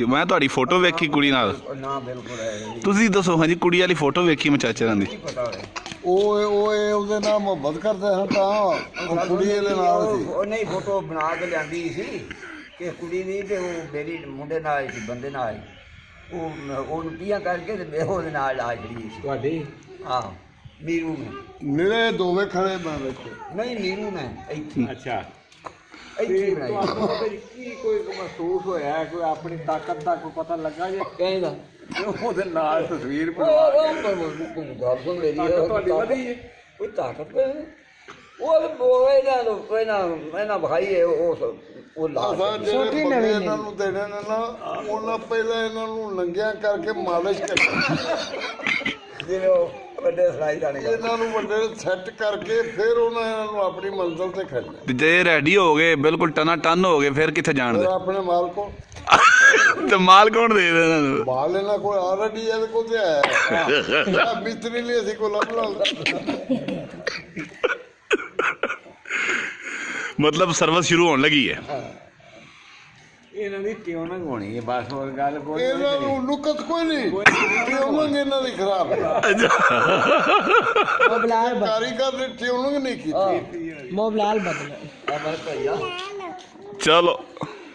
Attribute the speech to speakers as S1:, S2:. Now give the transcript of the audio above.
S1: मैं तुहाडी फोटो वेखी कुड़ी नाल
S2: ना बिल्कुल है जी।
S1: तुसीं दसो हाँ जी कुड़ी वाली फोटो वेखी मैं चाचे दी
S2: ਕੀ ਪਤਾ ਹੋਵੇ
S3: ਉਹਦੇ ਨਾਲ ਮੁਹੱਬਤ ਕਰਦੇ ਹਨ ਤਾਂ ਉਹ ਕੁੜੀ ਇਹਦੇ ਨਾਲ ਸੀ।
S2: ਉਹ ਨਹੀਂ ਫੋਟੋ ਬਣਾ ਕੇ ਲਿਆਂਦੀ ਸੀ ਕਿ ਕੁੜੀ ਨਹੀਂ ਤੇ ਉਹ ਮੇਰੀ ਮੁੰਡੇ ਨਾਲ ਆਈ ਸੀ ਬੰਦੇ ਨਾਲ ਆਈ ਉਹਨੂੰ ਪੀਆਂ ਕਰਕੇ ਤੇ ਮੈਂ ਉਹਦੇ ਨਾਲ ਆ ਜਿਹੜੀ ਸੀ
S4: ਤੁਹਾਡੀ
S2: ਹਾਂ ਨੀਰੂ ਨੇ
S3: ਨਿਰੇ ਦੋਵੇਂ ਖੜੇ ਮੈਂ ਵੇਖੇ।
S2: ਨਹੀਂ ਨੀਰੂ ਨੇ ਇੱਥੇ
S4: ਅੱਛਾ
S2: ਇੱਥੇ ਬਣਾਈ
S4: ਤੁਹਾਨੂੰ ਉਹਦੇ ਚ ਕੀ ਕੋਈ ਮਹਿਸੂਸ ਹੋਇਆ ਕੋਈ ਆਪਣੀ ਤਾਕਤ ਦਾ ਕੋਈ ਪਤਾ ਲੱਗਾ ਜੇ
S2: ਕਹਿੰਦਾ
S4: ਉਹਦੇ ਨਾਲ ਤਸਵੀਰ
S2: ਉਹ ਗੱਲ ਸੁਣ ਮੇਰੀ
S4: ਤੁਹਾਡੀ ਵਧੀ ਹੈ
S2: ਕੋਈ ਤਾਕਤ ਉਹ ਇਹਨਾਂ ਭਾਈ ਹੈ ਉਹ ਲਾ
S3: ਅਸਾਂ ਜਿਹੜੇ ਬੰਦੇ ਇਹਨਾਂ ਨੂੰ ਦੇਣੇ ਨੇ ਨਾ ਉਹਨਾਂ ਪਹਿਲਾਂ ਇਹਨਾਂ ਨੂੰ ਨੰਗਿਆਂ ਕਰਕੇ ਮਾਲਿਸ਼ ਕਰਦੇ
S2: ਜਿਵੇਂ ਉਹ ਵੱਡੇ ਸਲਾਈ ਦਾਣੇ
S3: ਇਹਨਾਂ ਨੂੰ ਵੱਡੇ ਸੈੱਟ ਕਰਕੇ ਫਿਰ ਉਹਨਾਂ ਇਹਨਾਂ ਨੂੰ ਆਪਣੀ ਮੰਜ਼ਿਲ ਤੇ ਖੜਨਾ।
S1: ਤੇ ਜੇ ਰੈਡੀ ਹੋ ਗਏ ਬਿਲਕੁਲ ਟਨਾ ਟਨ ਹੋ ਗਏ ਫਿਰ ਕਿੱਥੇ ਜਾਣ
S3: ਫਿਰ
S1: ਦੇ
S3: ਆਪਣੇ ਮਾਲ ਕੋਲ
S1: ਤੇ ਮਾਲ ਕੌਣ ਦੇ ਦੇ ਇਹਨਾਂ ਨੂੰ
S3: ਮਾਲ ਇਹਨਾਂ ਕੋਲ ਆਲਰੇਡੀ ਇਹਦੇ ਕੋਲ ਤੇ ਆਇਆ ਮਿਸਤਰੀ ਲਈ ਅਸੀਂ ਕੋਲ ਲੱਭ ਲਾਂਗੇ।
S1: मतलब सर्विस शुरू होने लगी है
S4: ਇਹਨਾਂ ਦੀ ਟਿਊਨਿੰਗ ਹੋਣੀ ਹੈ ਬਸ ਹੋਰ ਗੱਲ ਕੋਈ
S3: ਇਹਨਾਂ ਨੂੰ ਲੁਕਤ ਕੋਈ ਨਹੀਂ ਟਿਊਨਿੰਗ ਇਹਨਾਂ ਦੀ ਖਰਾਬ ਹੈ।
S5: मोबलाल
S3: ਕਾਰੀਗਰ ਨੇ ਟਿਊਨਿੰਗ ਨਹੀਂ ਕੀਤੀ।
S5: मोबलाल बदल
S2: ਮੈਂ ਭਈਆ
S1: चलो